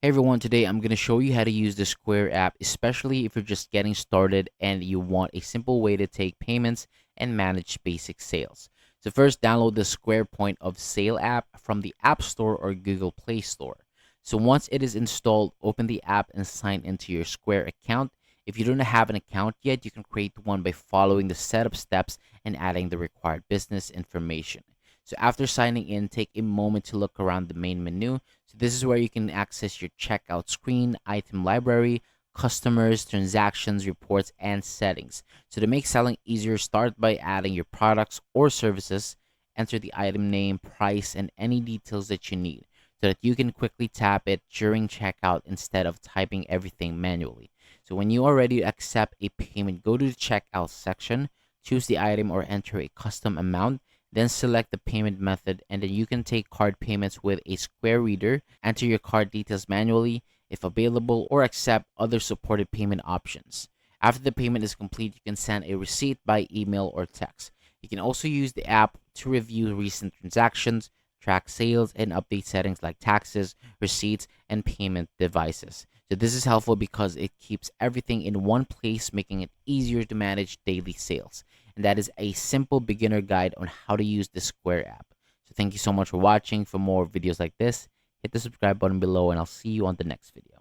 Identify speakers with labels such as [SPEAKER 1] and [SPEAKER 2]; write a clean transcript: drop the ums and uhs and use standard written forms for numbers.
[SPEAKER 1] Hey everyone, today I'm going to show you how to use the Square app, especially if you're just getting started and you want a simple way to take payments and manage basic sales. So first, download the Square Point of Sale app from the App Store or Google Play Store. So once it is installed, open the app and sign into your Square account. If you don't have an account yet, you can create one by following the setup steps and adding the required business information. So after signing in, take a moment to look around the main menu. So this is where you can access your checkout screen, item library, customers, transactions, reports, and settings. So to make selling easier, start by adding your products or services, enter the item name, price, and any details that you need so that you can quickly tap it during checkout instead of typing everything manually. So when you are ready to accept a payment, go to the checkout section, choose the item or enter a custom amount, then select the payment method, and then you can take card payments with a Square Reader, enter your card details manually if available, or accept other supported payment options. After the payment is complete, you can send a receipt by email or text. You can also use the app to review recent transactions, track sales, and update settings like taxes, receipts, and payment devices. So this is helpful because it keeps everything in one place, making it easier to manage daily sales. And that is a simple beginner guide on how to use the Square app. So thank you so much for watching. For more videos like this, hit the subscribe button below and I'll see you on the next video.